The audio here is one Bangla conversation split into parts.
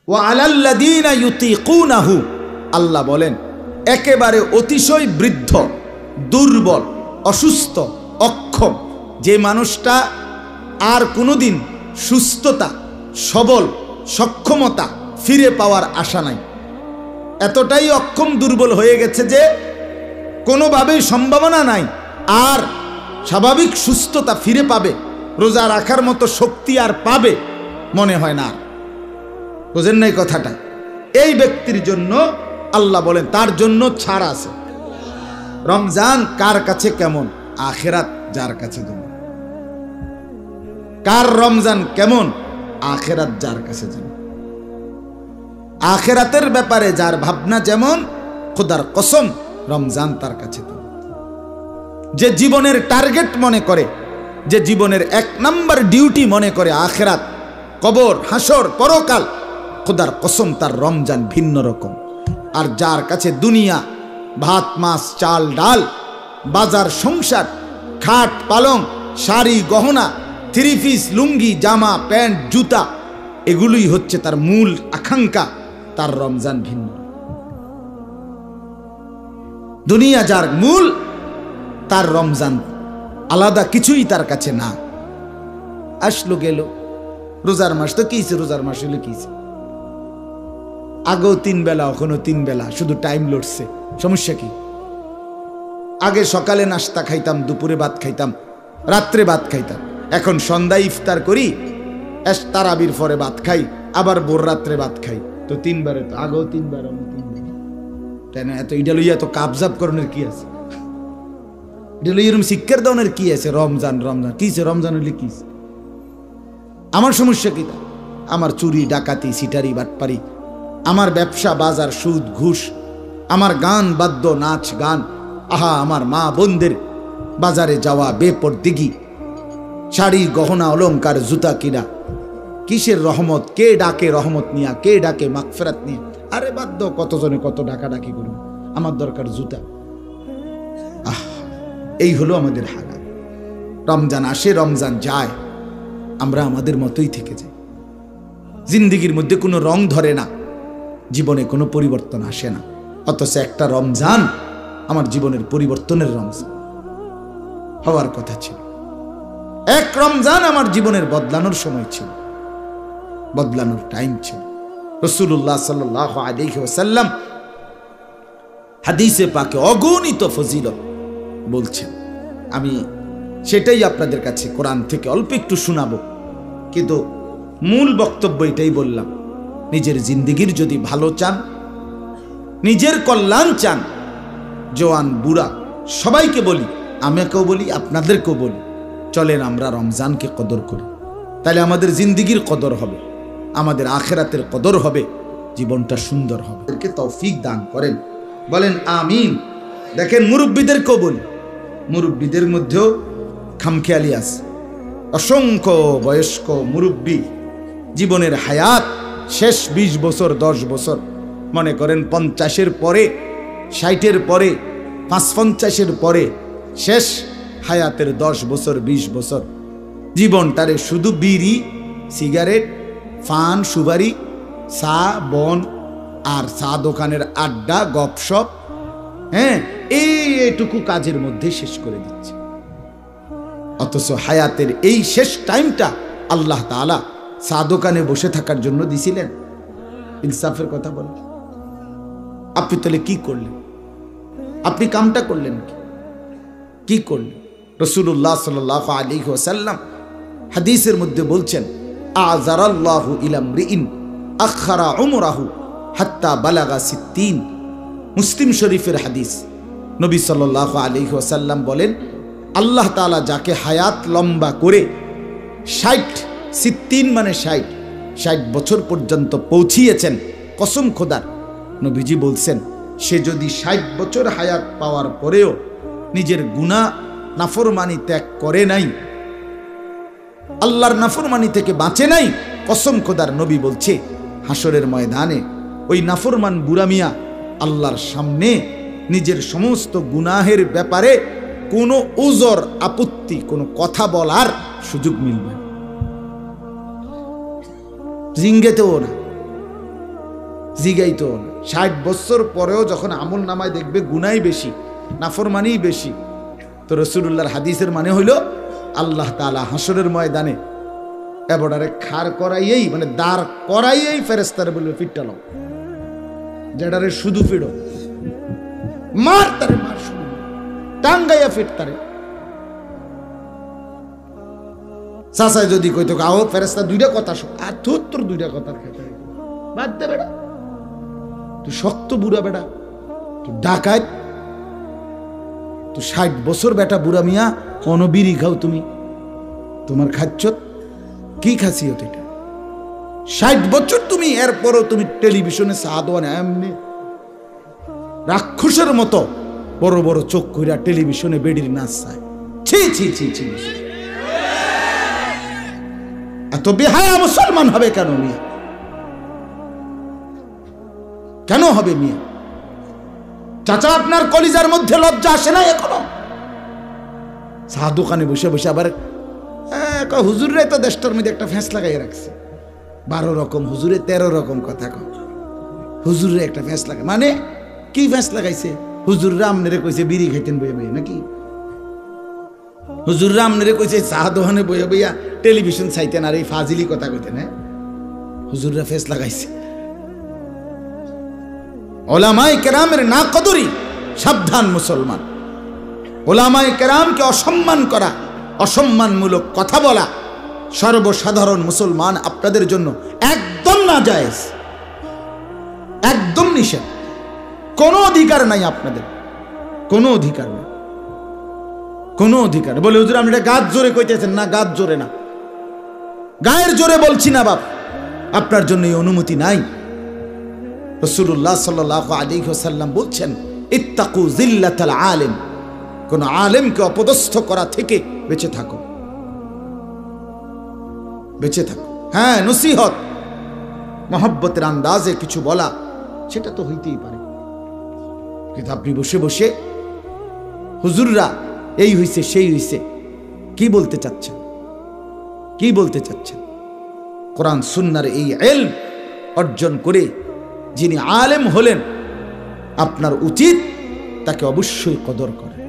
ওয়া আলাল্লাযীনা ইউতীকুনাহু, আল্লাহ বলেন একেবারে অতিশয় বৃদ্ধ, দুর্বল, অসুস্থ, অক্ষম যে মানুষটা আর কোনোদিন সুস্থতা, সবল, সক্ষমতা ফিরে পাওয়ার আশা নাই, এতটাই অক্ষম দুর্বল হয়ে গেছে যে কোনোভাবেই সম্ভাবনা নাই আর স্বাভাবিক সুস্থতা ফিরে পাবে, রোজা রাখার মতো শক্তি আর পাবে মনে হয় না। বুঝেন নাই কথাটা? এই ব্যক্তির জন্য আল্লাহ বলেন তার জন্য ছাড় আছে। রমজান কার কাছে কেমন? আখিরাত যার কাছে যেমন। কার রমজান কেমন? আখিরাত যার কাছে যেমন। আখিরাতের ব্যাপারে যার ভাবনা যেমন, খোদার কসম রমজান তার কাছে তেমন। যে জীবনের টার্গেট মনে করে, যে জীবনের 1 নাম্বার ডিউটি মনে করে আখিরাত, কবর, হাসর, পরকাল, খোদার কসম তার রমজান ভিন্ন রকম। আর যার কাছে দুনিয়া, ভাত মাছ চাল ডাল, বাজার সংসার, খাট পালং, শাড়ি গহনা, 3 পিস লুঙ্গি জামা প্যান্ট জুতা, এগুলোই হচ্ছে তার মূল আকাঙ্ক্ষা, তার রমজান ভিন্ন। দুনিয়া যার মূল, তার রমজান আলাদা কিছুই তার কাছে না। আসলো গেল, রোজার মাস তো কিছে, রোজার মাস হলে কিছে, আগেও 3 বেলা এখনো 3 বেলা, শুধু টাইম লড়ছে, সমস্যা কি? আগে সকালে নাস্তা খাইতাম, দুপুরে ভাত খাইতাম, রাত্রে ভাত খাইতাম, এখন সন্ধ্যায় ইফতার করি, তারাবির পরে ভাত খাই, আবার ভোর রাত্রে ভাত খাই, তো 3 বারে, তো আগেও 3 বার, 3 বার, তাই না? এত এটা লইয়া তো কাবজাব করণের কি আছে? এটা লইয়া এরকম শিক্ষার দানের কি আছে? রমজান রমজান কিছে, রমজান হইলে কিছে? আমার সমস্যা কি? আমার চুরি ডাকাতি সিটারি বাটপারি, আমার ব্যবসা বাজার সুদ ঘুষ, আমার গান বাদ্য নাচ গান, আহা আমার মা বোনদের বাজারে যাওয়া বেপরদিগি, শাড়ি গহনা অলংকার জুতা কিনা, কিসের রহমত? কে ডাকে রহমত নিয়া, কে ডাকে মাগফিরাত নিয়া? আরে বাদ্য, কতজনে কত ডাকাডাকি করুন, আমার দরকার জুতা। আহ, এই হলো আমাদের হালাত। রমজান আসে, রমজান যায়, আমরা আমাদের মতোই থেকে যাই। জিন্দিগির মধ্যে কোনো রং ধরে না, জীবনে কোনো পরিবর্তন আসে না। অথচ একটা রমজান আমার জীবনের পরিবর্তনের রমজান হওয়ার কথা ছিল। এক রমজান আমার জীবনের বদলানোর সময় ছিল, বদলানোর টাইম ছিল। রাসূলুল্লাহ সাল্লাল্লাহু আলাইহি ওয়াসাল্লাম হাদিসে পাকে অগণিত ফজিলত বলছেন, আমি সেটাই আপনাদের কাছে কোরআন থেকে অল্প একটু শোনাবো, কিন্তু মূল বক্তব্য এটাই বললাম, নিজের জিন্দিগির যদি ভালো চান, নিজের কল্যাণ চান, জওয়ান বুড়া সবাইকে বলি, আমাকেও বলি, আপনাদেরকেও বলি, চলেন আমরা রমজানকে কদর করি, তাহলে আমাদের জিন্দিগির কদর হবে, আমাদের আখিরাতের কদর হবে, জীবনটা সুন্দর হবে। তৌফিক দান করেন, বলেন আমিন। দেখেন মুরব্বীদেরকেও বলি, মুরব্বীদের মধ্যেও খামখেয়ালি আছে। অসংখ্য বয়স্ক মুরব্বী জীবনের হায়াত শেষ 20 বছর 10 বছর, মনে করেন 50-এর পরে, 60-এর পরে, 55-এর পরে শেষ হায়াতের 10 বছর 20 বছর জীবনটারে শুধু বিড়ি সিগারেট ফান সুবারি চা বন আর চা দোকানের আড্ডা গপসপ, হ্যাঁ, এইটুকু কাজের মধ্যে শেষ করে দিচ্ছে। অথচ হায়াতের এই শেষ টাইমটা আল্লাহ তাআলা চা দোকানে বসে থাকার জন্য দিছিলেন। ইনসাফের কথা বলেন, আপনি তাহলে কি করলেন? আপনি কামটা করলেন কি করলেন? রাসূলুল্লাহ সাল্লাল্লাহু আলাইহি ওয়াসাল্লাম হাদিসের মধ্যে বলছেন, আযারাল্লাহু ইলা মরিইন আখারা উমরাহু হাত্তা বালাগা 60। মুসলিম শরীফের হাদিস। নবী সাল্লাল্লাহু আলাইহি ওয়াসাল্লাম বলেন, আল্লাহ তাআলা যাকে হায়াত লম্বা করে 60 মানে 60 বছর পর্যন্ত পৌঁছিয়েছেন, কসম খোদার, নবীজি বলছেন, সে যদি 60 বছর হায়াত পাওয়ার পরেও নিজের গুনাহ নাফরমানি ত্যাগ করে নাই, আল্লাহর নাফরমানি থেকে বাঁচে নাই, কসম খোদার নবী বলছে, হাসরের ময়দানে ওই নাফরমান বুড়া মিয়া আল্লাহর সামনে নিজের সমস্ত গুনাহের ব্যাপারে কোনো উজর আপত্তি, কোনো কথা বলার সুযোগ মিলবে জিঙ্গেতেও না। জিগাইতো না। 60 বছর পরেও যখন আমল নামায় দেখবে গুনাই বেশি, নাফরমানি বেশি, তো রাসূলুল্লাহর হাদিসের মানে হইল আল্লাহ তাআলা হাসরের ময়দানে এবড়ারে খাড় করাইয়েই, মানে দাঁড় করাইয়েই ফেরেশতারে বলবে ফিটটালো, যেটারে শুধু ফিরো, মার তারে, মার শুধু টাঙ্গাইয়া ফিট তারে। চাচাই যদি কইতো আও ফেরেশতা দুইটা কথা শোন, আর তোর দুইটা কথার খেতে বাদ দে বেটা, তুই শক্ত বুড়া বেটা, তুই ডাকাত, তুই 60 বছর বেটা বুড়া মিয়া, অনবিরি খাও তুমি, তোমার খাচ্ছ কি খাসিয়ত এটা? 60 বছর তুমি, এরপরও তুমি টেলিভিশনে সাদওয়ান এমনি রাক্ষসের মতো বড় বড় চোখ কইরা টেলিভিশনে বেডির নাচ চায়। ছি ছি ছি ছি, এত বেহায়া মুসলমান হবে কেন মিয়া? কেন হবে মিয়া? চাচা আপনার কলিজার মধ্যে লজ্জা আসে না এখনো? চা দোকানে বসে বসে আবার হুজুরে তো দেশটার মধ্যে একটা ফ্যাঁস লাগাই রাখছে, 12 রকম হুজুরে 13 রকম কথা কয়, হুজুরে একটা ফ্যাঁস লাগায়, মানে কি ফ্যাঁস লাগাইছে? হুজুর রামনেরে কইছে বিড়ি খাইতেন বইয়া বইয়া নাকি? হুজুর রামনেরে কইছে চা দোকানে বইয়া বইয়া টেলিভিশন চাইতেন আর এই ফাজিলি কথা কইতেন? হ্যাঁ, হুজুররা ফ্যাঁস লাগাইছে। ওলামায়ে কেরামের না কদরি, সাবধান মুসলমান। ওলামায়ে কেরামকে অসম্মান করা, অসম্মানমূলক কথা বলা সর্বসাধারণ মুসলমান আপনাদের জন্য একদম নাজায়েজ, একদম নিষেধ, কোনো অধিকার নাই আপনাদের, কোনো অধিকার নেই, কোনো অধিকার। বলে হুজুর আপনি এটা গাছ জোরে কইতেছেন না, গাছ জোরে না, গায়ের জোরে বলছি না বাপ, আপনার জন্য এই অনুমতি নাই। রাসূলুল্লাহ সাল্লাল্লাহু আলাইহি ওয়াসাল্লাম বলছেন ইত্তাকু জিল্লাতাল আলিম, কোন আলেমকে অপদস্থ করা থেকে বেঁচে থাকো, বেঁচে থাকো। হ্যাঁ, নসিহত মহব্বতের আন্দাজে কিছু বলা, সেটা তো হইতেই পারে, কিন্তু আপনি বসে বসে হুজুররা এই হইছে সেই হইছে, কি বলতে চাচ্ছেন? কি বলতে চাচ্ছেন? কোরআন সুন্নাহর এই ইলম অর্জন করে যিনি আলেম হলেন, আপনার উচিত তাকে অবশ্যই কদর করেন।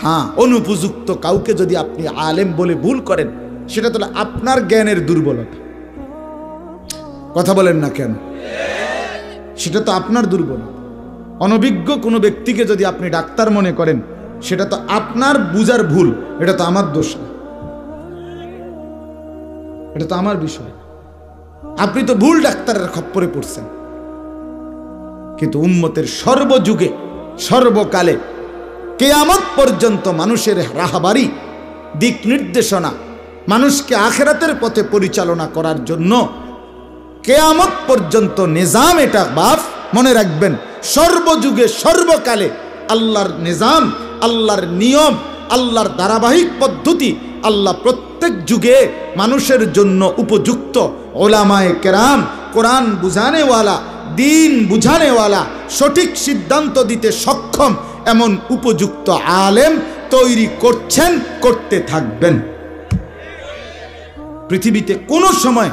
হ্যাঁ, অনুপযুক্ত কাউকে যদি আপনি আলেম বলে ভুল করেন, সেটা তো আপনার জ্ঞানের দুর্বলতা। কথা বলেন না কেন? সেটা তো আপনার দুর্বলতা। অনভিজ্ঞ কোনো ব্যক্তিকে যদি আপনি ডাক্তার মনে করেন, সেটা তো আপনার বুঝার ভুল, এটা তো আমার দোষ না, এটা তো আমার বিষয়। আপনি তো ভুল ডাক্তারের খপ্পরে পড়ছেন। কিন্তু উম্মতের সর্বযুগে সর্বকালে কিয়ামত পর্যন্ত মানুষের রাহবারি, দিক নির্দেশনা, মানুষকে আখিরাতের পথে পরিচালনা করার জন্য কিয়ামত পর্যন্ত নিজাম এটা বাপ মনে রাখবেন। সর্বযুগে সর্বকালে আল্লাহর নিজাম, আল্লাহর নিয়ম, আল্লাহর ধারাবাহিক পদ্ধতি, আল্লাহ প্রত্যেক যুগে মানুষের জন্য উপযুক্ত ওলামায়ে কেরাম, কোরআন বুঝানেওয়ালা, দিন বুঝানেওয়ালা, সঠিক সিদ্ধান্ত দিতে সক্ষম এমন উপযুক্ত আলেম তৈরি করছেন, করতে থাকবেন। পৃথিবীতে কোনো সময়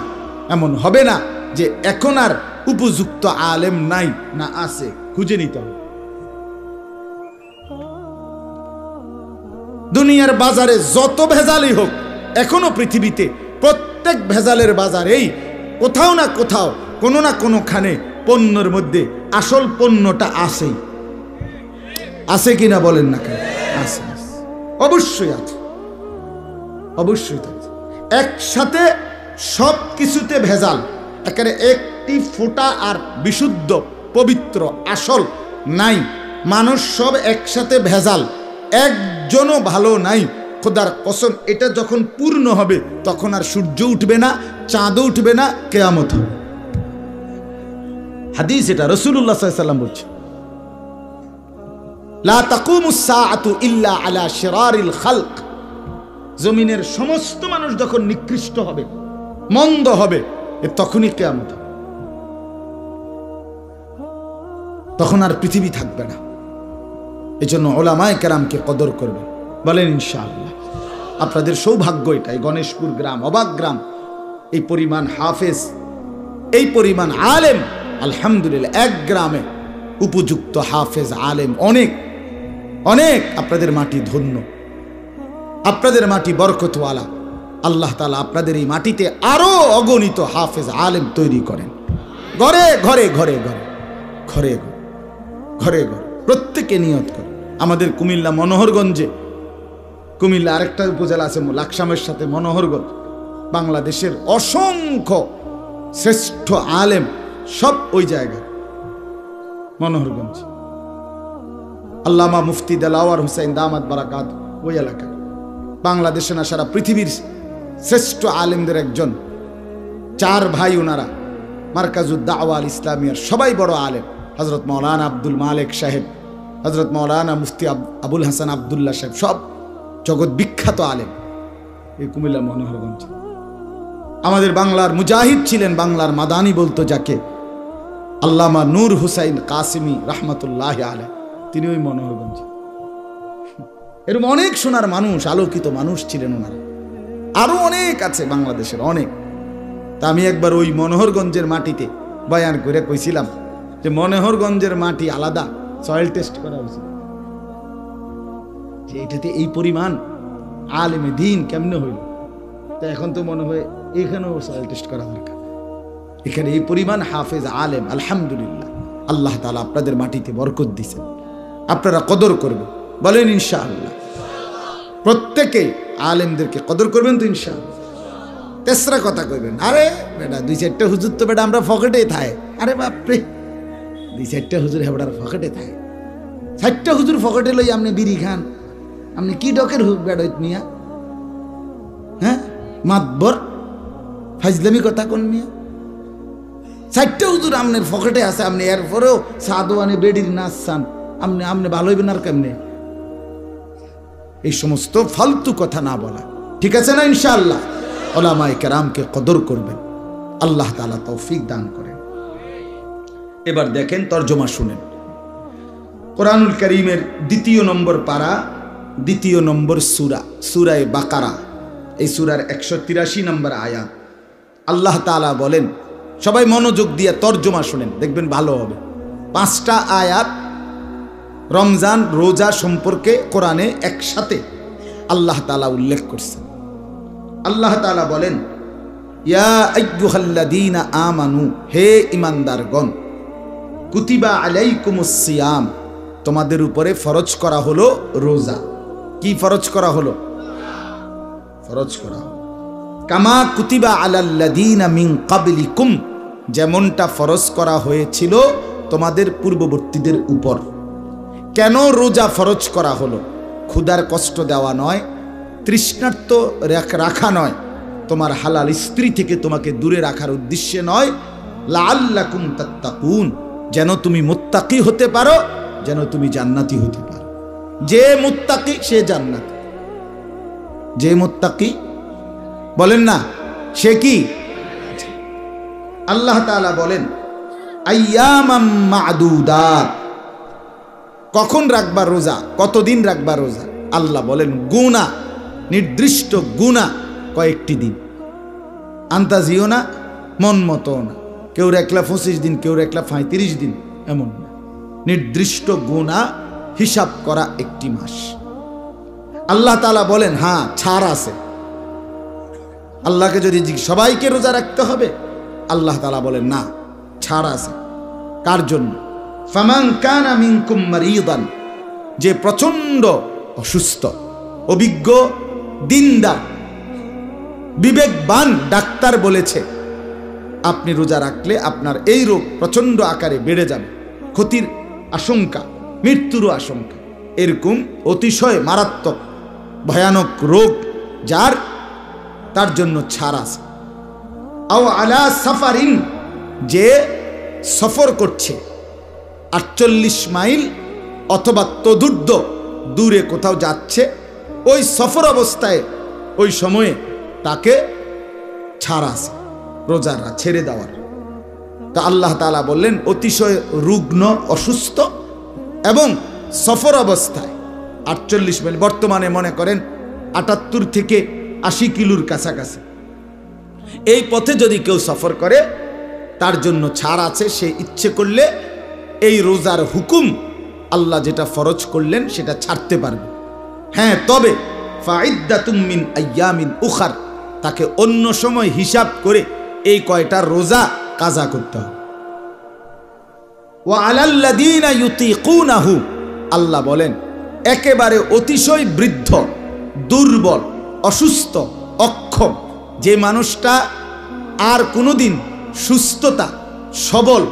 এমন হবে না যে এখন আর উপযুক্ত আলেম নাই, না আছে, খুঁজে নিতে হবে। দুনিয়ার বাজারে যত ভেজালই হোক, এখনো পৃথিবীতে প্রত্যেক ভেজালের বাজারেই কোথাও না কোথাও, কোনো না কোনোখানে পণ্যের মধ্যে আসল পণ্যটা আসেই, আছে কিনা বলেন না কেন? আছে, অবশ্যই আছে, অবশ্যই আছে। একসাথে সব কিছুতে ভেজাল, একেবারে একটি ফোঁটা আর বিশুদ্ধ পবিত্র আসল নাই। মানুষ সব একসাথে ভেজাল, একজনও ভালো নাই। খোদার কসম, এটা যখন পূর্ণ হবে তখন আর সূর্য উঠবে না, চাঁদও উঠবে না, কিয়ামত হবে। হাদিস এটা, রাসূলুল্লাহ সাল্লাল্লাহু আলাইহি ওয়াসাল্লাম বলছেন লা তাকুমুস সাআতু ইল্লা আলা শিরারিল খালক। জমিনের সমস্ত মানুষ যখন নিকৃষ্ট হবে, মন্দ হবে, তখনই কিয়ামত হবে, তখন আর পৃথিবী থাকবে না। এজন্য ওলামায়ে কেরামকে কদর করবেন, বলেন ইনশাআল্লাহ। আপনাদের সৌভাগ্য এটাই, গণেশপুর গ্রাম, অবাক গ্রাম, এই পরিমাণ হাফেজ, এই পরিমাণ আলেম আলহামদুলিল্লাহ এক গ্রামে উপযুক্ত হাফেজ আলেম অনেক অনেক। আপনাদের মাটি ধন্য, আপনাদের মাটি বরকতওয়ালা। আল্লাহ তাআলা আপনাদের এই মাটিতে আরো অগণিত হাফেজ আলেম তৈরি করেন। ঘরে ঘরে ঘরে ঘরে ঘরে ঘরে ঘরে প্রত্যেকে নিয়ত করে। আমাদের কুমিল্লা মনোহরগঞ্জে, কুমিল্লা আরেকটা উপজেলা আছে লাকসামের সাথে মনোহরগঞ্জ, বাংলাদেশের অসংখ্য শ্রেষ্ঠ আলেম সব ওই জায়গায় মনোহরগঞ্জ। আল্লামা মুফতি দেলাওয়ার হুসাইন দামাত বারাকাত ওই এলাকায়। বাংলাদেশে না সারা পৃথিবীর শ্রেষ্ঠ আলেমদের একজন। 4 ভাই ওনারা, মার্কাজুদ দাওয়া আল ইসলামিয়ার সবাই বড় আলেম। হযরত মাওলানা আব্দুল মালিক সাহেব, হযরত মাওলানা মুফতি আবুল হাসান আব্দুল্লাহ সাহেব, সব জগৎ বিখ্যাত আলেম এই কুমিল্লা মনোহরগঞ্জ। আমাদের বাংলার মুজাহিদ ছিলেন, বাংলার মাদানি বলতো যাকে, আল্লামা নূর হুসাইন কাসিমি রহমতুল্লাহ আলাইহি, তিনি ওই মনোহরগঞ্জ। এরকম অনেক সোনার মানুষ, আলোকিত মানুষ ছিলেন ওনারা। আরো অনেক আছে বাংলাদেশের অনেক। তা আমি একবার ওই মনোহরগঞ্জের মাটিতে বয়ান করে কইছিলাম যে মনোহরগঞ্জের মাটি আলাদা, সয়েল টেস্ট করা উচিত। যে এটাতে এই পরিমাণ আলেমে দ্বীন কেমনে হইল, তা এখন তো মনে হয় এখানেও সয়েল টেস্ট করা দরকার। এখানে এই পরিমাণ হাফেজ আলেম, আলহামদুলিল্লাহ। আল্লাহ তাআলা আপনাদের মাটিতে বরকত দিয়েছেন, আপনারা কদর করবেন, বলেন ইনশাআল্লাহ। প্রত্যেকে আলেমদেরকে কদর করবেন তো ইনশাআল্লাহ। তেসরা কথা কইবেন, আরে বেটা 2-4টা হুজুর তো বেটা আমরা পকেটে থাকে। আরে বাপরে, 2-4টা হুজুর হেবড়ার পকেটে থাকে। 4টা হুজুর পকেটে লই আপনি বিড়ি খান, আপনি কি ডকের বেড়াইত মিয়া? হ্যাঁ, মাতবর ফাজলামি কথা কোন মিয়া? 4টা হুজুর আপনার পকেটে আছে, আপনি এরপরেও সাদওয়ানে বেডির নাচ চান, আপনি ভালো হইবেন আর কেমনে? এই সমস্ত ফালতু কথা না বলা, ঠিক আছে না? ইনশাআল্লাহ উলামায়ে কেরামকে কদর করবেন, আল্লাহ তাআলা তৌফিক দান করেন। এবার দেখেন তরজমা শুনেন। কোরআনুল কারীমের 2 নম্বর পারা, 2 নম্বর সূরা, সূরায়ে বাকারা। এই সূরার 183 নম্বর আয়াত। আল্লাহ তাআলা বলেন, সবাই মনোযোগ দিয়ে তরজমা শুনেন, দেখবেন ভালো হবে। 5টা আয়াত রমজান রোজা সম্পর্কে কোরআনে একসাথে আল্লাহ তাআলা উল্লেখ করছেন। আল্লাহ তাআলা বলেন, ইয়া আইয়ুহাল্লাযীনা আমানু, হে ঈমানদারগণ, কুতিবা আলাইকুমুস সিয়াম, তোমাদের উপরে ফরজ করা হলো রোজা। কি ফরজ করা হলো? ফরজ করা হলো। কামা কুতিবা আলাল্লাযীনা মিন ক্বাবলিকুম, যেমনটা ফরজ করা হয়েছিল তোমাদের পূর্ববর্তীদের উপর। কেন রোজা ফরজ করা হলো? ক্ষুধার কষ্ট দেওয়া নয়, তৃষ্ণার্ত রাখা নয়, তোমার হালাল স্ত্রী থেকে তোমাকে দূরে রাখার উদ্দেশ্যে নয়, লাআল্লাকুম তাত্তাকুন, যেন তুমি মুত্তাকি হতে পারো, যেন তুমি জান্নাতি হতে পারো। যে মুত্তাকি সে জান্নাতি, যে মুত্তাকি বলেন না সে কি? আল্লাহ তাআলা বলেন আইয়ামাম মা'দুদাত, কখন রাখবা রোজা, কতদিন রাখবা রোজা? আল্লাহ বলেন গুনা, নির্দিষ্ট গুনা, কয়েকটি দিন। আন্তাজিও না, মন মতো না, কেউ রাখলা 25 দিন, কেউ রাখলা 35 দিন, এমন না। নির্দিষ্ট গুনা হিসাব করা একটি মাস। আল্লাহ তাআলা বলেন হ্যাঁ ছাড় আছে। আল্লাহকে যদি সবাইকে রোজা রাখতে হবে, আল্লাহ তাআলা বলেন না, ছাড় আছে। কার জন্য? ফামান কানা মিনকুম মারিদান, যে প্রচন্ড অসুস্থ, অভিজ্ঞ, দিনদার, বিবেকবান ডাক্তার বলেছে আপনি রোজা রাখলে আপনার এই রোগ প্রচন্ড আকারে বেড়ে যাবে, ক্ষতির আশঙ্কা, মৃত্যুরও আশঙ্কা, এরকম অতিশয় মারাত্মক ভয়ানক রোগ যার, তার জন্য ছাড় আছে। আও আলা সাফারিন, যে সফর করছে 48 মাইল অথবা তদূর্ধ্ব দূরে কোথাও যাচ্ছে, ওই সফর অবস্থায় ওই সময়ে তাকে ছাড় আছে রোজারা ছেড়ে দেওয়ার। তা আল্লাহ তাআলা বললেন অতিশয় রুগ্ন, অসুস্থ এবং সফর অবস্থায় 48 মাইল, বর্তমানে মনে করেন 78 থেকে 80 কিলোর কাছাকাছি, এই পথে যদি কেউ সফর করে তার জন্য ছাড় আছে। সে ইচ্ছে করলে এই রোজার হুকুম আল্লাহ যেটা ফরজ করলেন সেটা ছাড়তে পারবে। হ্যাঁ, তবে ফাইদ্দাতুম মিন আইয়ামিন উখার, তাকে অন্য সময় হিসাব করে এই কয়টা রোজা কাজা করতে হবে। ওয়া আলাল্লাযীনা ইউতীকুনাহু, আল্লাহ বলেন একেবারে অতিশয় বৃদ্ধ, দুর্বল, অসুস্থ, অক্ষম, যে মানুষটা আর কোনোদিন সুস্থতা, সবল,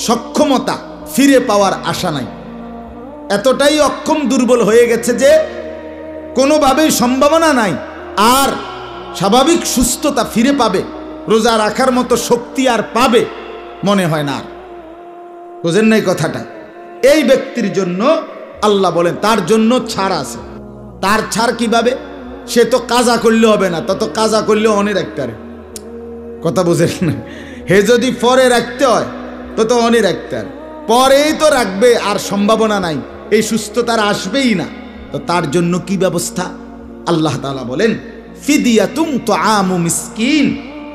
সক্ষমতা ফিরে পাওয়ার আশা নাই, এতটাই অক্ষম দুর্বল হয়ে গেছে যে কোনোভাবেই সম্ভাবনা নাই আর স্বাভাবিক সুস্থতা ফিরে পাবে, রোজা রাখার মতো শক্তি আর পাবে মনে হয় না। আর বুঝেন নাই কথাটা? এই ব্যক্তির জন্য আল্লাহ বলেন তার জন্য ছাড় আছে। তার ছাড় কিভাবে? সে তো কাজা করলে হবে না, তত কাজা করলে অনেক রাখতে পারে। কথা বুঝেন না? হে যদি পরে রাখতে হয় তত অনেক রাখতে পারে, পরেই তো রাখবে আর সম্ভাবনা নাই, এই সুস্থতার আসবেই না। তো তার জন্য কি ব্যবস্থা? আল্লাহ তাআলা বলেন ফিদিয়াতুম তুআমু মিসকিন,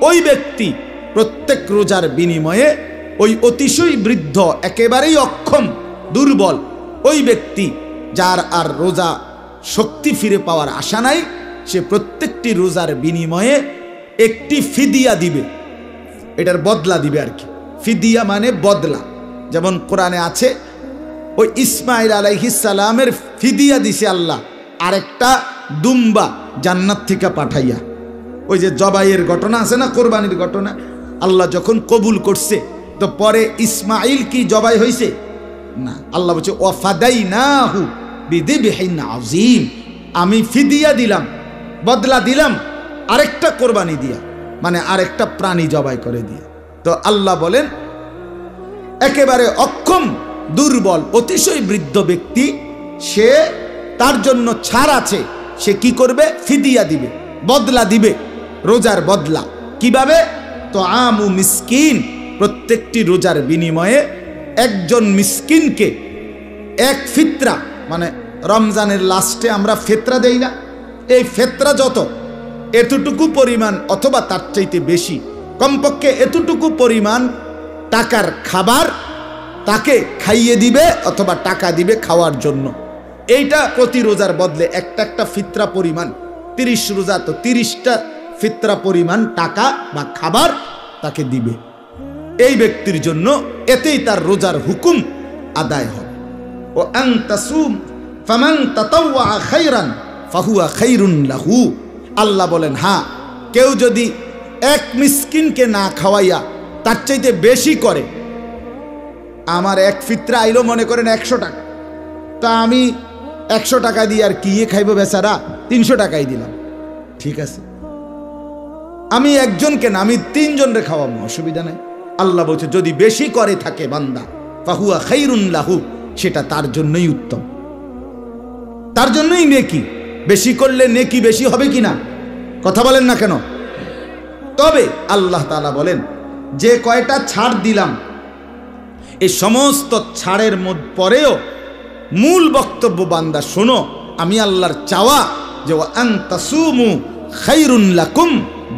ওই ব্যক্তি প্রত্যেক রোজার বিনিময়ে ওই অতিশয় বৃদ্ধ, একেবারেই অক্ষম, দুর্বল ওই ব্যক্তি যার আর রোজা শক্তি ফিরে পাওয়ার আশা নাই, সে প্রত্যেকটি রোজার বিনিময়ে একটি ফিদিয়া দিবে, এটার বদলা দিবে আর কি। ফিদিয়া মানে বদলা। যেমন কোরআনে আছে ওই ইসমাইল আলাইহিস সালামের ফিদিয়া দিছে আল্লাহ আরেকটা দুম্বা জান্নাত থেকে পাঠাইয়া। ওই যে জবাইয়ের ঘটনা আছে না, কোরবানির ঘটনা, আল্লাহ যখন কবুল করছে তো পরে ইসমাইল কি জবাই হয়েছে না, আল্লাহ বলছে ওয়াফাদাইনাহু বিযিবহিন আযীম, আমি ফিদিয়া দিলাম, বদলা দিলাম আরেকটা কোরবানি দিয়া, মানে আরেকটা প্রাণী জবাই করে দিয়া। তো আল্লাহ বলেন একেবারে অক্ষম, দুর্বল, অতিশয় বৃদ্ধ ব্যক্তি, সে তার জন্য ছাড় আছে। সে কি করবে? ফিদিয়া দিবে, বদলা দিবে, রোজার বদলা। কিভাবে? তো আমু মিসকিন, প্রত্যেকটি রোজার বিনিময়ে একজন মিসকিনকে এক ফিতরা, মানে রমজানের লাস্টে আমরা ফিতরা দেই না, এই ফিতরা যত এতটুকু পরিমাণ অথবা তার চাইতে বেশি, কমপক্ষে এতটুকু পরিমাণ টাকার খাবার তাকে খাইয়ে দিবে অথবা টাকা দিবে খাওয়ার জন্য। এইটা প্রতি রোজার বদলে একটা একটা ফিতরা পরিমাণ, 30 রোজা তো 30টা ফিতরা পরিমাণ টাকা বা খাবার তাকে দিবে এই ব্যক্তির জন্য, এতেই তার রোজার হুকুম আদায় হবে। ও আন তাসুম ফামান তাতাওয়া খায়রান ফাহুয়া খায়রুন লাহু, আল্লাহ বলেন হ্যাঁ, কেউ যদি এক মিসকিনকে না খাওয়াইয়া তার চাইতে বেশি করে, আমার এক ফিতরা আইলো মনে করেন 100 টাকা, তা আমি 100 টাকা দিয়ে আর কি খাইব বেচারা, 300 টাকাই দিলাম, ঠিক আছে, আমি একজনকে না, আমি 3 জনরে খাওয়াবো, অসুবিধা নাই। আল্লাহ বলছে যদি বেশি করে থাকে বান্দা ফাহুয়া খায়রুন লাহু, সেটা তার জন্যই উত্তম, তার জন্যই নেকি। বেশি করলে নেকি বেশি হবে কিনা কথা বলেন না কেন? তবে আল্লাহ তাআলা বলেন যে কয়টা ছাড় দিলাম, এই সমস্ত ছাড়ের পরেও মূল বক্তব্য বান্দা শোনো, আমি আল্লাহর চাওয়া যে ওয়া আন তাসুমু খায়রুন লাকুম,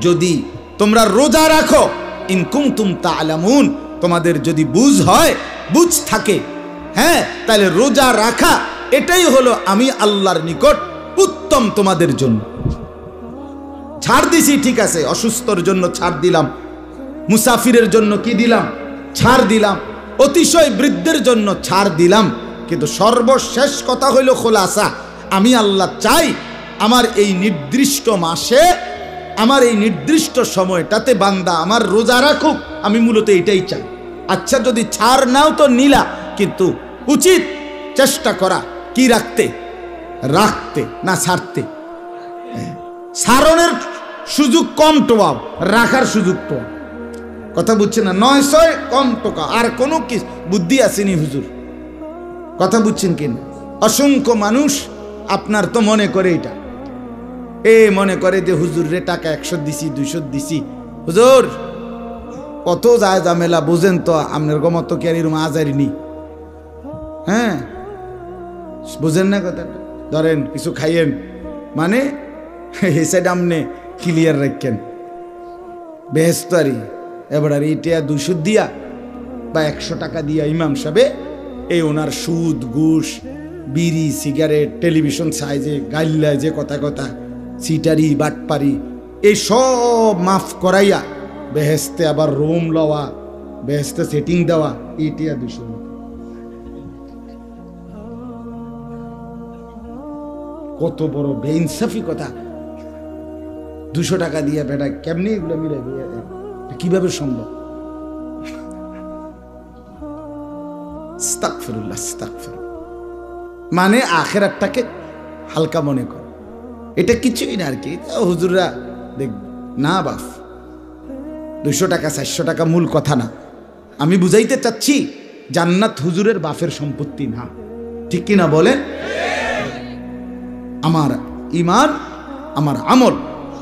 যদি তোমরা রোজা রাখো, ইন কুনতুম তা'লামুন, তোমাদের যদি বুঝ হয়, বুঝ থাকে, হ্যাঁ, তাহলে রোজা রাখা এটাই হলো আমি আল্লাহর নিকট উত্তম তোমাদের জন্য। ছাড় দিছি ঠিক আছে, অসুস্থর জন্য ছাড় দিলাম, মুসাফিরের জন্য কি দিলাম? ছাড় দিলাম, অতিশয় বৃদ্ধের জন্য ছাড় দিলাম, কিন্তু সর্বশেষ কথা হইল খোলাসা, আমি আল্লাহ চাই আমার এই নির্দিষ্ট মাসে, আমার এই নির্দিষ্ট সময়টাতে বান্দা আমার রোজা রাখুক, আমি মূলত এটাই চাই। আচ্ছা যদি ছাড় নাও তো নিলা, কিন্তু উচিত চেষ্টা করা কি রাখতে, রাখতে না ছাড়তে। ছাড়নের সুযোগ কম টোয়াও, রাখার সুযোগ টোয়াও, কথা বুঝছে না? 900 কম টোকা, আর কোনো কি বুদ্ধি আসেনি হুজুর, কথা বুঝছেন কিনা? অসংখ্য মানুষ আপনার তো মনে করে এটা, মনে করে যে হুজুর রে টাকা 100 দিছি 200 দিছি, হুজুর কত যায় ঝামেলা বুঝেন তো, আপনার গমত কি আর এরকম আজারিনি, হ্যাঁ বুঝেন না কথাটা? ধরেন কিছু খাইয়েন, মানে এই সাইড আপনি ক্লিয়ার রাখেন, বেহেস্তারি এবার আর এইটা 200 দিয়া বা 100 টাকা দিয়া ইমাম সাহেব এই ওনার সুদ ঘুষ বিড়ি সিগারেট টেলিভিশন সাইজে গাইল্লায় যে কথা কথা সিটারি বাটপারি এই সব মাফ করাইয়া বেহেস্তে আবার রুম লওয়া বেহেস্তে সেটিং দেওয়া এইটা 200। কত বড় বেইনসাফি কথা। 200 টাকা দিয়ে বেটা কেমনি এগুলো মিলে কিভাবে সম্ভব? আস্তাগফিরুল্লাহ, আস্তাগফিরুল্লাহ। মানে আখিরাতটাকে হালকা মনে কর, এটা কিছুই না আর কি। হুজুররা দেখবে না বাপ, 200 টাকা 400 টাকা মূল কথা না। আমি বুঝাইতে চাচ্ছি জান্নাত হুজুরের বাপের সম্পত্তি না, ঠিক কিনা বলেন? আমার ঈমান, আমার আমল,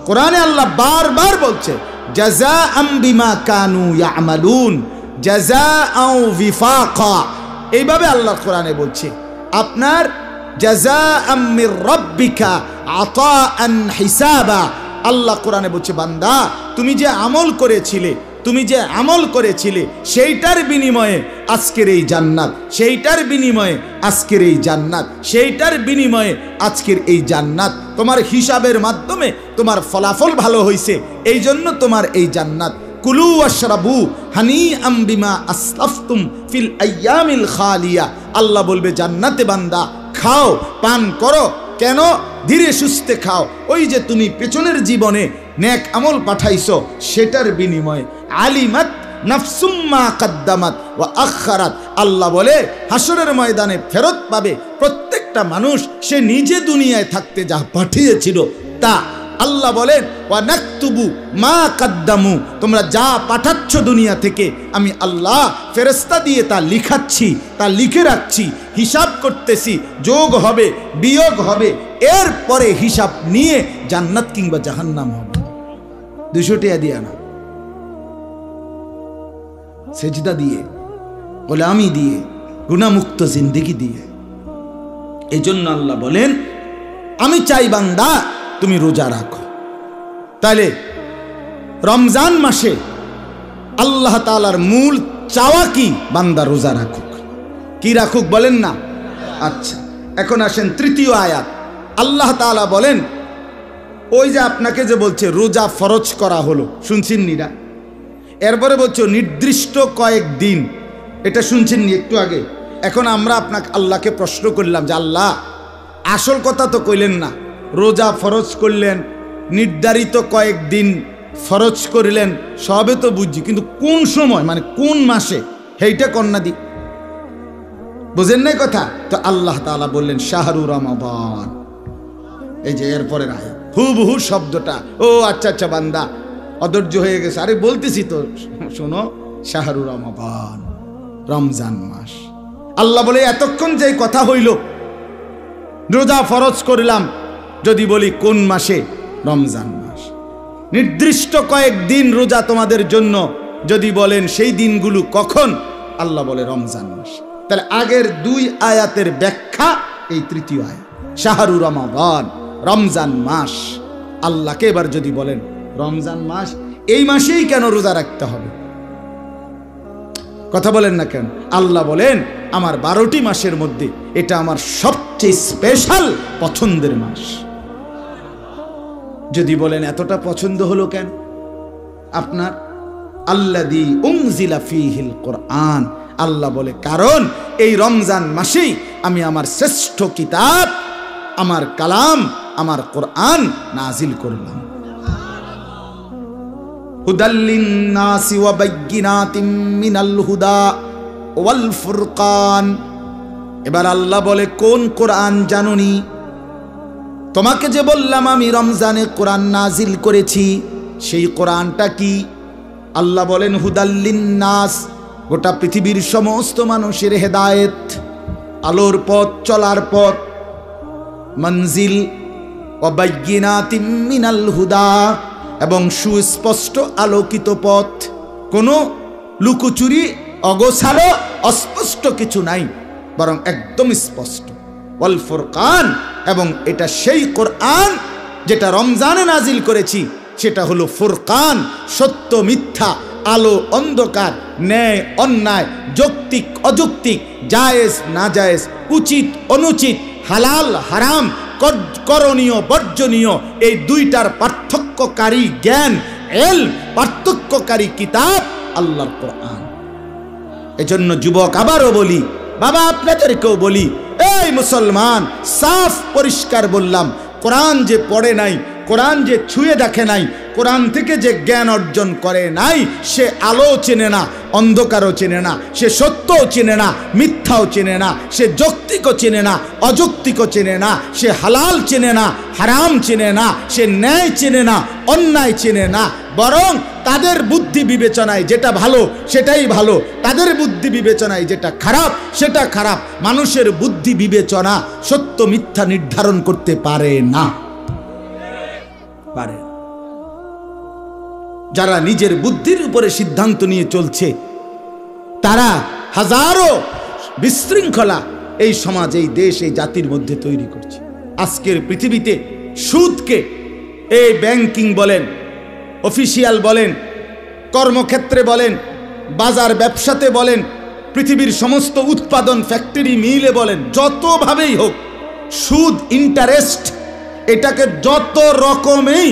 কোরআনে আল্লাহ বারবার বলছে জাযাআম বিমা কানু ইয়ামালুন জাযাআও ওয়িফাকা। এইভাবে আল্লাহ কোরআনে বলছে আপনার জাযাআম মির রাব্বিকা আতাআন হিসাবা। আল্লাহ কোরআনে বলছে বান্দা তুমি যে আমল করেছিলে সেইটার বিনিময়ে আজকের এই জান্নাত, সেইটার বিনিময়ে আজকের এই জান্নাত, সেইটার বিনিময়ে আজকের এই জান্নাত। তোমার হিসাবের মাধ্যমে তোমার ফলাফল ভালো হয়েছে, এই জন্য তোমার এই জান্নাত। কুলু ওয়াশরাবু হানিআম বিমা আসলাফতুম ফিল আইয়ামিল খালিয়া। আল্লাহ বলবে জান্নাতে বান্দা খাও, পান করো। কেন? ধীরে সুস্থে খাও। ওই যে তুমি পেছনের জীবনে নেক আমল পাঠাইছো সেটার বিনিময়ে। আলিমাত নাফসুম মা কাদ্দামাত ওয়া আখারাত। আল্লাহ বলে হাসরের ময়দানে ফেরত পাবে প্রত্যেকটা মানুষ সে নিজে দুনিয়ায় থাকতে যা পাঠিয়েছিল তা। আল্লাহ বলেন ওয়া নাকতুবু মা কাদ্দামু, তোমরা যা পাঠাচ্ছ দুনিয়া থেকে আমি আল্লাহ ফেরেশতা দিয়ে তা লিখাচ্ছি, তা লিখে রাখছি, হিসাব করতেছি, যোগ হবে বিয়োগ হবে, এরপরে হিসাব নিয়ে জান্নাত কিংবা জাহান্নাম হবে। 200 টাকা দিয়ে না, সেজদা দিয়ে, গোলামি দিয়ে, গুনাহমুক্ত জিন্দেগি দিয়ে। এই জন্য আল্লাহ বলেন আমি চাই বান্দা তুমি রোজা রাখো। তাহলে রমজান মাসে আল্লাহ তাআলার মূল চাওয়া কি? বান্দা রোজা রাখুক। কি রাখুক বলেন না? আচ্ছা, এখন আসেন তৃতীয় আয়াত। আল্লাহ তাআলা বলেন ওই যে আপনাকে যে বলছে রোজা ফরজ করা হলো, শুনছেন নিরা? এরপরে বলছো নির্দিষ্ট কয়েকদিন, এটা শুনছেন নি একটু আগে? এখন আমরা আপনাকে আল্লাহকে প্রশ্ন করলাম যে আল্লাহ আসল কথা তো কইলেন না, রোজা ফরজ করলেন, নির্ধারিত কয়েকদিন ফরজ করলেন, সবে তো বুঝছি, কিন্তু কোন সময় মানে কোন মাসে সেইটা কন্যা দি বুঝেন নাই কথা? তো আল্লাহ তাআলা বললেন শাহরু রমাদান। এই যে এরপরের আয়াত হুবহু শব্দটা। ও আচ্ছা আচ্ছা বান্দা অধৈর্য হয়ে গেছে, আরে বলতেছি তো শোনো, শাহরু রমাদান, রমজান মাস। আল্লাহ বলে এতক্ষণ যে কথা হইল রোজা ফরজ করলাম, যদি বলি কোন মাসে? রমজান মাস। নির্দিষ্ট কয়েকদিন রোজা তোমাদের জন্য, যদি বলেন সেই দিনগুলো কখন? আল্লাহ বলে রমজান মাস। তাহলে আগের 2 আয়াতের ব্যাখ্যা এই তৃতীয় আয়াত, শাহরু রমাদান, রমজান মাস। আল্লাহকে এবার যদি বলেন রমজান মাস, এই মাসেই কেন রোজা রাখতে হবে? কথা বলেন না কেন? আল্লাহ বলেন আমার 12টি মাসের মধ্যে এটা আমার সবচেয়ে স্পেশাল পছন্দের মাস। যদি বলেন এতটা পছন্দ হলো কেন আপনার? আল্লাযী উনজিলা ফীহিল কোরআন। আল্লাহ বলে কারণ এই রমজান মাসেই আমি আমার শ্রেষ্ঠ কিতাব, আমার কালাম, আমার কোরআন নাজিল করলাম। হুদাল্লিন নাসি ওয়া বাইয়িনাতিম মিনাল হুদা ওয়াল ফুরকান। এবার আল্লাহ বলে কোন কোরআন জানোনি? তোমাকে যে বললাম আমি রমজানে কোরআন নাজিল করেছি, সেই কোরআনটা কি? আল্লাহ বলেন হুদাল্লিন নাস, গোটা পৃথিবীর সমস্ত মানুষের হেদায়েত, আলোর পথ, চলার পথ। মনজিল ওয়া বাইয়িনাতিম মিনাল হুদা, এবং সুস্পষ্ট আলোকিত পথ, কোনো লুকোচুরি অগোছালো অস্পষ্ট কিছু নাই, বরং একদম স্পষ্ট। ওয়াল ফুরকান, এবং এটা সেই কোরআন যেটা রমজানে নাজিল করেছি, সেটা হলো ফুরকান, সত্য মিথ্যা আলো অন্ধকার, ন্যায় অন্যায়, যৌক্তিক অযৌক্তিক, জায়েজ নাজায়েজ, উচিত অনুচিত, হালাল হারাম, করণীয় বর্জনীয়, এই দুইটার পার্থক্যকারী জ্ঞান, পার্থক্যকারী কিতাব আল্লাহর কোরআন। এজন্য যুবক আবারও বলি, বাবা আপনাদেরকেও বলি, এই মুসলমান, সাফ পরিষ্কার বললাম, কোরআন যে পড়ে নাই, কোরআন যে ছুঁয়ে দেখে নাই, কোরআন থেকে যে জ্ঞান অর্জন করে নাই, সে আলো চেনে না, অন্ধকারও চেনে না, সে সত্যও চেনে না, মিথ্যাও চেনে না, সে যৌক্তিকও চেনে না, অযৌক্তিকও চেনে না, সে হালাল চেনে না, হারাম চেনে না, সে ন্যায় চেনে না, অন্যায় চেনে না। বরং তাদের বুদ্ধি বিবেচনায় যেটা ভালো সেটাই ভালো, তাদের বুদ্ধি বিবেচনায় যেটা খারাপ সেটা খারাপ। মানুষের বুদ্ধি বিবেচনা সত্য মিথ্যা নির্ধারণ করতে পারে না, পারে। যারা নিজের বুদ্ধির উপরে সিদ্ধান্ত নিয়ে চলছে, তারা হাজারো বিশৃঙ্খলা এই সমাজ, এই দেশ, এই জাতির মধ্যে তৈরি করছে। আজকের পৃথিবীতে সুদকে, এই ব্যাংকিং বলেন, অফিসিয়াল বলেন, কর্মক্ষেত্রে বলেন, বাজার ব্যবসাতে বলেন, পৃথিবীর সমস্ত উৎপাদন ফ্যাক্টরি মিলে বলেন, যতভাবেই হোক, সুদ, ইন্টারেস্ট, এটাকে যত রকমেই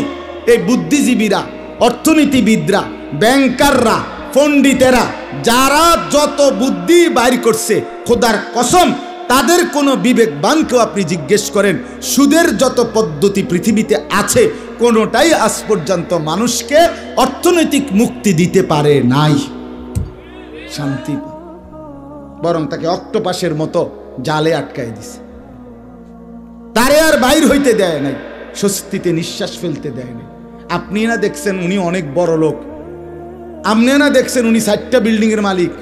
এই বুদ্ধিজীবীরা, অর্থনীতিবিদরা, ব্যাংকাররা, পণ্ডিতেরা, যারা যত বুদ্ধি বাইর করছে, খোদার কসম তাদের কোনো বিবেকবানকেও আপনি জিজ্ঞেস করেন, সুদের যত পদ্ধতি পৃথিবীতে আছে কোনোটাই আজ পর্যন্ত মানুষকে অর্থনৈতিক মুক্তি দিতে পারে নাই, শান্তি, বরং তাকে অক্টোপাসের মতো জালে আটকায় দিছে, তারে আর বাইর হইতে দেয় নাই, স্বস্তিতে নিঃশ্বাস ফেলতে দেয় নাই। আপনি না দেখছেন উনি অনেক বড় লোক, আপনি না দেখছেন উনি 4টা বিল্ডিংয়ের মালিক,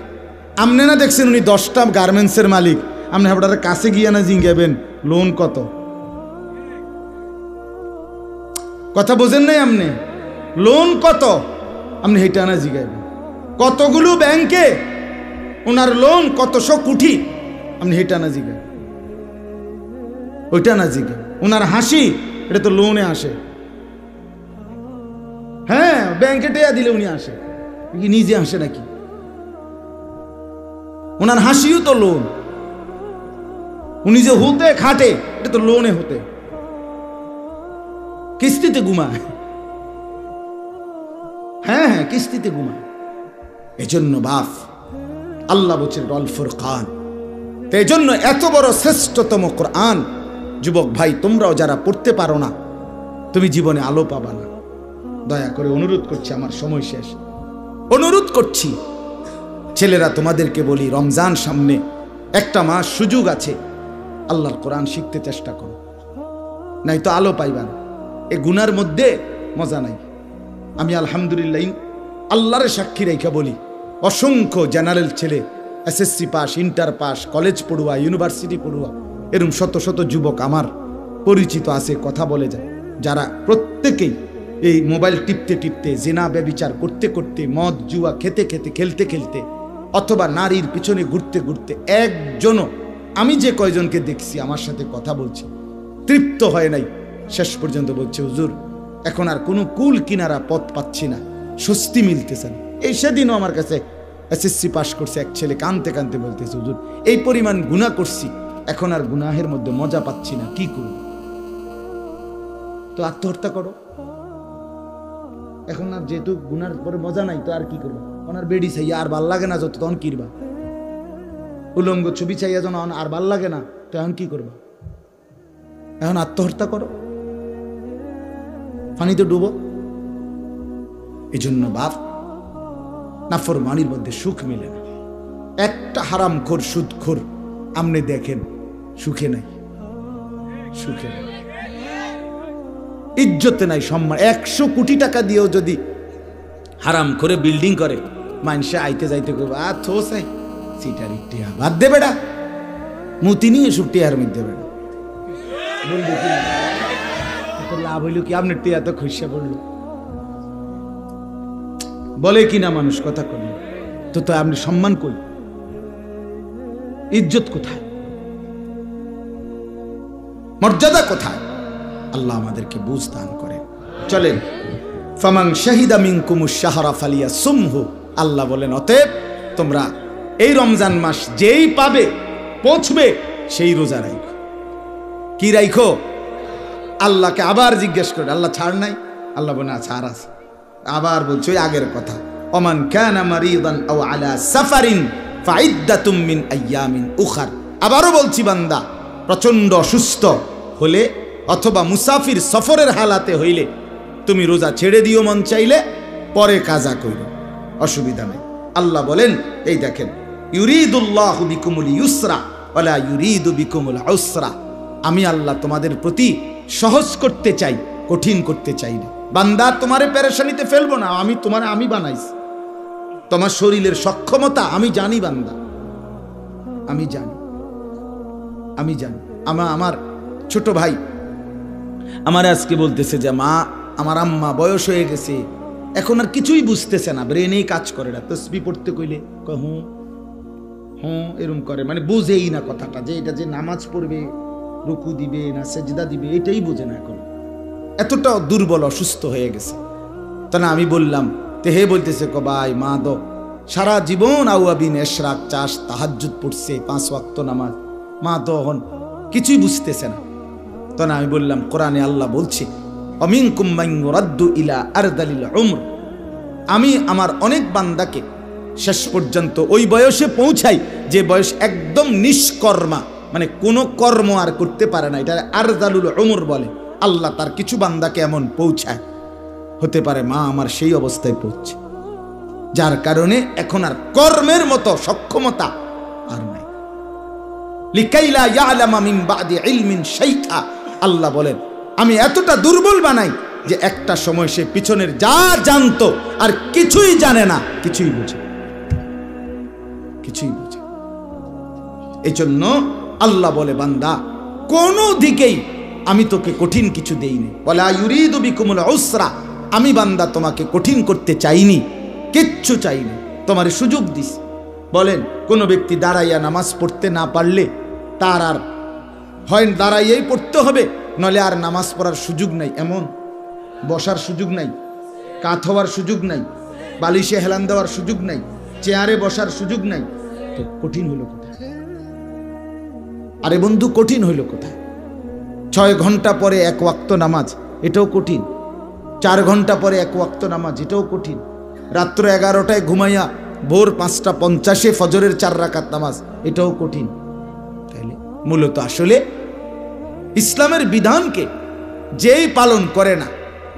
আপনি না দেখছেন উনি 10টা গার্মেন্টসের মালিক, আপনি আপনার কাছে গিয়ে না জিজ্ঞাবেন লোন কত, কথা বোঝেন নাই আপনি, লোন কত, আপনি হেটা না জিজ্ঞাবেন কতগুলো ব্যাংকে ওনার লোন কতশো কোটি, আপনি হেটা না জিজ্ঞাবেন, ওইটা না জিজ্ঞাবেন। ওনার হাসি, এটা তো লোনে আসে, হ্যাঁ ব্যাংকে টেয়া দিলে উনি আসে, কি নিজে আসে নাকি? ওনার হাসিও তো লোন, উনি যে হতে খাটে এটা তো লোনে হতে, কিস্তিতে ঘুমায়, হ্যাঁ হ্যাঁ কিস্তিতে ঘুমায়। এজন্য বাপ আল্লাহ বলছেন আল ফুরকান, এই জন্য এত বড় শ্রেষ্ঠতম কোরআন, যুবক ভাই তোমরাও যারা পড়তে পারো না, তুমি জীবনে আলো পাবা না। দয়া করে অনুরোধ করছি, আমার সময় শেষ, অনুরোধ করছি, ছেলেরা তোমাদেরকে বলি, রমজান সামনে, একটা মাস সুযোগ আছে, আল্লাহর কোরআন শিখতে চেষ্টা করো, নাই তো আলো পাইবা না। এ গুনার মধ্যে মজা নাই। আমি আলহামদুলিল্লাহ আল্লাহর সাক্ষী রেখা বলি, অসংখ্য জেনারেল ছেলে, SSC pass, inter pass, college পড়ুয়া, ইউনিভার্সিটি পড়ুয়া, এরকম শত শত যুবক আমার পরিচিত আছে, কথা বলে যায়, যারা প্রত্যেকেই এই মোবাইল টিপতে টিপতে, জিনা ব্যভিচার করতে করতে, মদ জুয়া খেতে খেতে, খেলতে খেলতে, অথবা নারীর পিছনে ঘুরতে ঘুরতে, একজনও, আমি যে কয়জনকে দেখছি আমার সাথে কথা বলছি, তৃপ্ত হয় নাই। শেষ পর্যন্ত বলছে, হুজুর এখন আর কোনো কুল কিনারা পথ পাচ্ছি না, স্বস্তি মিলতেছে না। এই সেদিনও আমার কাছে এসএসসি পাস করছে এক ছেলে, কানতে কানতে বলতেছে, হুজুর এই পরিমাণ গুনাহ করছি, এখন আর গুনাহের মধ্যে মজা পাচ্ছি না, কি করব? তো আত্মহত্যা করো, এখন আর যেহেতু গুনার পরে মজা নাই, তো আর কি করবো? ওনার বেডি চাইয়া আর ভাল লাগে না, যত তখন কিরবা, উলঙ্গ ছবি চাইয়া যেন আর ভাল লাগে না, তো এখন কি করবা? এখন আত্মহত্যা করো, পানিতে ডুবো। এই জন্য বাপ, নাফরমানির মধ্যে সুখ মিলে না। একটা হারামখোর, সুদখোর আপনি দেখেন সুখে নাই, সুখে নাই, ইজ্জতে নাই, সম্মান। 100 কোটি টাকা দিয়েও যদি হারাম করে বিল্ডিং করে, মানুষে আইতে যাইতে করবে, আর থোসাই সিটার টিয়া বাদ দেবে না, মুতি নিয়ে সব টিয়ার মধ্যে বেড়া বলবে কি লাভ হইল কি? আপনার টিয়া তো খুশিয়া পড়লো, বলে কিনা মানুষ, কথা করল তো, তো আপনি সম্মান কই, ইজ্জত কোথায়, মর্যাদা কোথায়? আল্লাহ আমাদেরকে বুঝ দান করেন। চলেন, ফামান শাহিদা মিনকুমুশ শাহরা ফালিয়াসুমহু, আল্লাহ বলেন অতএব তোমরা এই রমজান মাস যেই পাবে পৌঁছবে সেই রোজা রাখো। কি রাখো? আল্লাহকে আবার জিজ্ঞেস করে, আল্লাহ ছাড় নাই? আল্লাহ বলে না, ছাড় আছে। আবার বলছে ওই আগের কথা, ওমান কানা মারিদান আও আলা সাফারিন ফাইদ্দাতুম মিন আইয়ামিন উখার। আবারও বলছি, বান্দা প্রচন্ড অসুস্থ হলে অথবা মুসাফির সফরের হালাতে হইলে তুমি রোজা ছেড়ে দিও, মন চাইলে পরে কাজা কইরো, অসুবিধা নেই। আল্লাহ বলেন এই দেখেন, ইউরিদুল্লাহু বিকুমুল ইউসরা ওয়ালা ইউরিদু বিকুমুল উসরা। আমি আল্লাহ তোমাদের প্রতি সহজ করতে চাই, কঠিন করতে চাই না। বান্দা তোমারে পেরেশানিতে ফেলবো না, আমি বানাইছি। তোমার শরীরের সক্ষমতা আমি জানি বান্দা, আমি জানি। আমার ছোট ভাই আমার আজকে বলতেছে যে মা, আমার আম্মা বয়স হয়ে গেছে, এখন আর কিছুই বুঝতেছে না, ব্রেনেই কাজ করে না। তসবিহ পড়তে কইলে হুঁ হুঁ এরম করে, মানে বুঝেই না কথাটা, যে এটা যে নামাজ পড়বে, রুকু দিবে না সেজদা দিবে, এটাই বোঝে না এখন। এতটা দুর্বল অসুস্থ হয়ে গেছে। তা না আমি বললাম, তে হে বলতেছে ভাই মা দো সারা জীবন আউয়াবিন এশরাক চাষ তাহাজ্জুদ পড়ছে, 5 ওয়াক্ত নামাজ, মা তো এখন কিছুই বুঝতেছে না। তো না আমি বললাম, কোরআনে আল্লাহ বলছে অমিনকুম মান ইউরাদ্দু ইলা আরদালিল উমর। আমি আমার অনেক বান্দাকে শেষ পর্যন্ত ওই বয়সে পৌঁছাই যে বয়স একদম নিষ্কর্মা, মানে কোনো কর্ম আর করতে পারে না, এটা আরদালুল উমর বলে। আল্লাহ তার কিছু বান্দাকে এমন পৌঁছায়, হতে পারে মা আমার সেই অবস্থায় পৌঁছে, যার কারণে এখন আর কর্মের মতো সক্ষমতা আর নাই। লিকাইলা ইয়ালামা মিন বাদি ইলমিন শাইআ। আল্লাহ বলেন আমি এতটা দুর্বল বানাই যে একটা সময় সে পিছনের যা জানতো আর কিছুই জানে না, কিছুই বোঝে। এই জন্য আল্লাহ বলে, বান্দা কোনো দিকেই আমি তোকে কঠিন কিছু দেইনি, ওয়ালা ইউরিদু বিকুমুল উসরা। আমি বান্দা তোমাকে কঠিন করতে চাইনি, কিচ্ছু চাইনি, তোমার সুযোগ দিস। বলেন কোনো ব্যক্তি দাঁড়াইয়া নামাজ পড়তে না পারলে তার আর হয় দাঁড়াইয়াই পড়তে হবে, নলে আর নামাজ পড়ার সুযোগ নাই, এমন বসার সুযোগ নাই, কাত হওয়ার সুযোগ নাই, বালিশে হেলান দেওয়ার সুযোগ নাই, চেয়ারে বসার সুযোগ নাই। তো কঠিন হইল কোথায়? আরে বন্ধু কঠিন হইল কোথায়? 6 ঘন্টা পরে 1 ওয়াক্ত নামাজ, এটাও কঠিন। 4 ঘন্টা পরে 1 ওয়াক্ত নামাজ, এটাও কঠিন। রাত্র 11টায় ঘুমাইয়া ভোর 5:50 ফজরের 4 রাকাত নামাজ, এটাও কঠিন। তাইলে মূলত আসলে ইসলামের বিধানকে যেই পালন করে না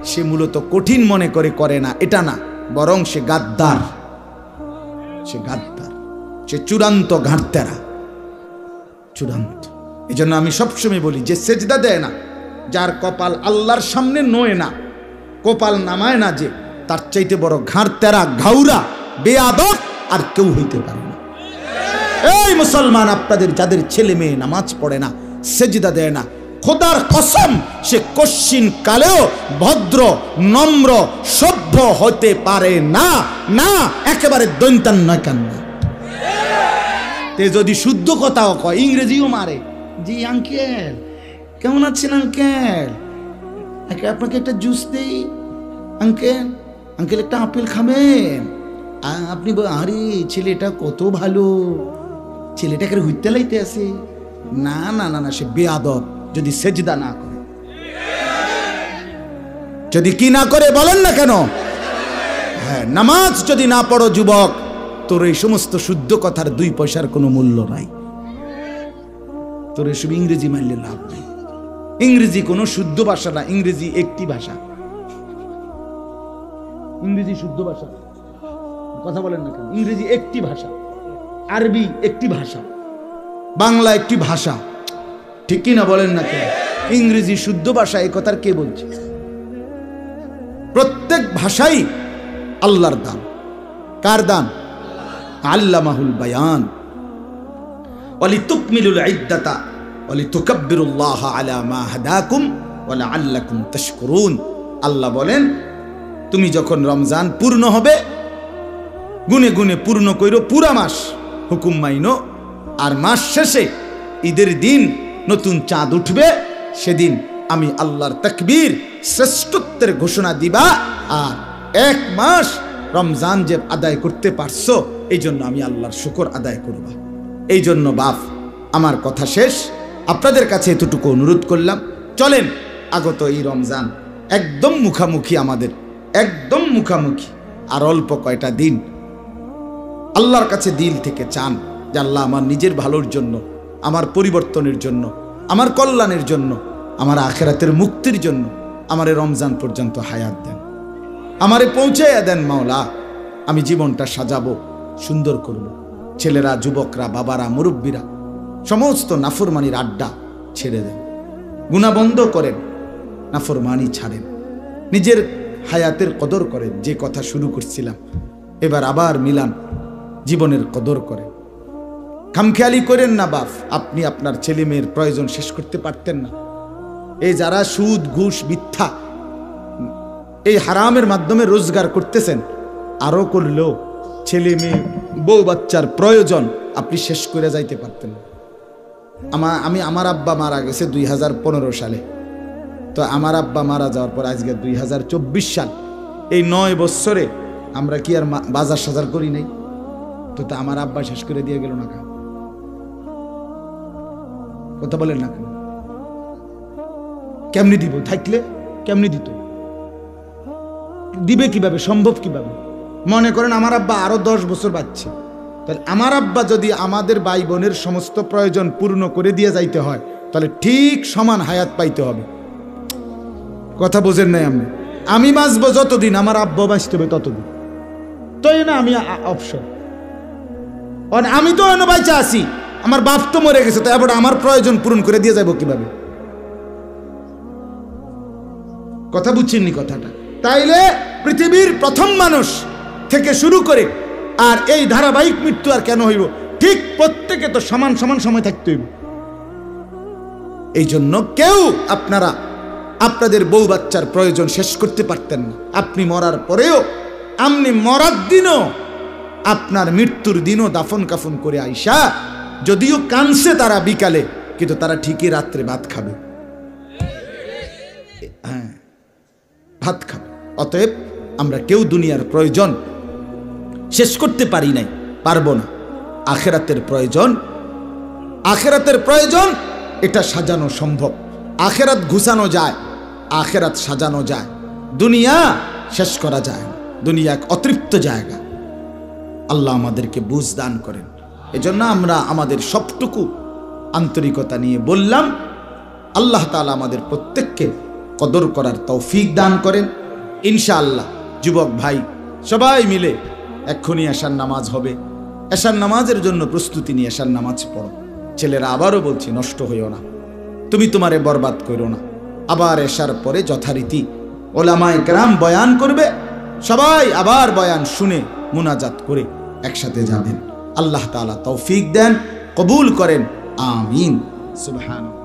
সে মূলত কঠিন মনে করে না, এটা না, বরং সে গাদ্দার, সে চূড়ান্ত ঘাটতেরা, চূড়ান্ত। এই জন্য আমি সবসময় বলি, যে সেজদা দেয় না, যার কপাল আল্লাহর সামনে নয় না, কপাল নামায় না, যে তার চাইতে বড় ঘাড়তেরা, ঘাউরা, বেয়াদব আর কেউ হইতে পারে না। এই মুসলমান, আপনাদের যাদের ছেলে মেয়ে নামাজ পড়ে না, সেজদা দেয় না, খোদার কসম সে কশ্চিন কালেও ভদ্র, নম্র, সভ্য হতে পারে না, না একেবারে দৈন্তান নয় কান্না। তে যদি শুদ্ধ কথাও কয়, ইংরেজিও মারে, জি আঙ্কেল কেমন আছেন আঙ্কেল, আপনাকে একটা জুস দেই আঙ্কেল, আঙ্কেল একটা আপেল খাবেন, আপনি আরে ছেলেটা কত ভালো, ছেলেটাকে হইতে লাইতে আছে। না না না না, সে বেয়াদব যদি সেজদা না করে। যদি কি না করে বলেন না কেন? হ্যাঁ, নামাজ যদি না পড়ো যুবক, তোর এই সমস্ত শুদ্ধ কথার 2 পয়সার কোনো মূল্য নাই। তোর এসব ইংরেজি মানলে লাভ নাই। ইংরেজি কোনো শুদ্ধ ভাষা না, ইংরেজি একটি ভাষা। ইংরেজি শুদ্ধ ভাষা, কথা বলেন না কেন? ইংরেজি একটি ভাষা, আরবি একটি ভাষা, বাংলা একটি ভাষা, ঠিক কি না বলেন না কেন? ইংরেজি শুদ্ধ ভাষা, এই কথার কে বলছে? প্রত্যেক ভাষাই আল্লাহর দান। কার দান? আল্লামাহুল বায়ান ওয়ালিতুকমিলুল ইদ্দাতা ওয়ালিতুকাব্বিরুল্লাহ আলা মা হাদাকুম ওয়া লাআল্লাকুম তাশকুরুন। আল্লাহ বলেন, তুমি যখন রমজান পূর্ণ হবে, গুনে গুনে পূর্ণ কইরো, পুরা মাস হুকুম মাইনো, আর মাস শেষে ঈদের দিন নতুন চাঁদ উঠবে, সেদিন আমি আল্লাহর তাকবীর শ্রেষ্ঠত্বের ঘোষণা দিবা, আর 1 মাস রমজান যে আদায় করতে পারছো, এই জন্য আমি আল্লাহর শুকর আদায় করব। এই জন্য বাপ, আমার কথা শেষ। আপনাদের কাছে এতটুকু অনুরোধ করলাম, চলেন আগত এই রমজান একদম মুখামুখি, আমাদের একদম মুখামুখি। আর অল্প কয়টা দিন আল্লাহর কাছে দিল থেকে চান যে আল্লাহ আমার নিজের ভালোর জন্য, আমার পরিবর্তনের জন্য, আমার কল্যাণের জন্য, আমার আখিরাতের মুক্তির জন্য আমারে রমজান পর্যন্ত হায়াত দেন, আমারে পৌঁছাইয়া দেন মাওলা। আমি জীবনটা সাজাবো, সুন্দর করব। ছেলেরা, যুবকরা, বাবারা, মুরব্বীরা সমস্ত নাফরমানির আড্ডা ছেড়ে দেন, গুনাহ বন্ধ করেন, নাফরমানি ছাড়েন, নিজের হায়াতের কদর করেন। যে কথা শুরু করছিলাম এবার আবার মিলান, জীবনের কদর করেন। খামখেয়ালি করেন না বাপ, আপনি আপনার ছেলে মেয়ের প্রয়োজন শেষ করতে পারতেন না? এই যারা সুদ, ঘুষ, মিথ্যা, এই হারামের মাধ্যমে রোজগার করতেছেন, আরো করলেও ছেলে মেয়ে, বউ বাচ্চার প্রয়োজন আপনি শেষ করে যাইতে পারতেন না। আমার আব্বা মারা গেছে 2015 সালে। তো আমার আব্বা মারা যাওয়ার পর আজকে 2024 সাল, এই 9 বছরে আমরা কি আর বাজার সাজার করি নাই? তো তা আমার আব্বা শেষ করে দিয়ে গেল না কেন? কথা বলেন না কেন? কেমনি দিব? থাকলে কেমনি দিত? দিবে কিভাবে? সম্ভব কিভাবে? মনে করেন আমার আব্বা আরো 10 বছর বাঁচছে, তাহলে আমার আব্বা যদি আমাদের ভাই বোনের সমস্ত প্রয়োজন পূর্ণ করে দিয়ে যাইতে হয়, তাহলে ঠিক সমান হায়াত পাইতে হবে। কথা বোঝেন নাই? আমি বাঁচবো যতদিন, আমার আব্বা বাঁচতে হবে ততদিন। তো না আমি অপশন, আমি তো এনে বাইচা আছি, আমার বাপ তো মরে গেছে, তো এবার আমার প্রয়োজন পূরণ করে দিয়ে যাবো কিভাবে? কথা বুঝছেননি কথাটা? তাইলে পৃথিবীর প্রথম মানুষ থেকে শুরু করে আর এই ধারাবাহিক মৃত্যু আর কেন হইব? ঠিক প্রত্যেকে তো সমান সমান সময় থাকতে হইব। এই জন্য কেউ আপনারা আপনাদের বউ বাচ্চার প্রয়োজন শেষ করতে পারতেন না। আপনি মরার পরেও, আপনি মরার দিনও, আপনার মৃত্যুর দিনও দাফন কাফন করে আইসা, যদিও কানছে তারা বিকালে, কিন্তু তারা ঠিকই রাত্রে ভাত খাবে। হ্যাঁ, ভাত খাবে। অতএব আমরা কেউ দুনিয়ার প্রয়োজন শেষ করতে পারি নাই, পারবো না। আখেরাতের প্রয়োজন, আখেরাতের প্রয়োজন, এটা সাজানো সম্ভব। আখেরাত ঘুষানো যায়, আখেরাত সাজানো যায়, দুনিয়া শেষ করা যায় না। দুনিয়া এক অতৃপ্ত জায়গা। আল্লাহ আমাদেরকে বুঝ দান করেন। এজন্য আমরা আমাদের সবটুকু আন্তরিকতা নিয়ে বললাম। আল্লাহ তাআলা আমাদের প্রত্যেককে কদর করার তৌফিক দান করেন ইনশাআল্লাহ। যুবক ভাই সবাই মিলে এক্ষুনি এশার নামাজ হবে, এশার নামাজের জন্য প্রস্তুতি নিয়ে এশার নামাজ পড়ো। ছেলেরা আবারও বলছি, নষ্ট হইও না, তুমি তোমারে বরবাদ করো না। আবার এশার পরে যথারীতি ওলামায়ে কেরাম বয়ান করবে, সবাই আবার বয়ান শুনে মুনাজাত করে একসাথে যাবেন। আল্লাহ তাআলা তৌফিক দেন, কবুল করেন, আমিন। সুবহানাল্লাহ।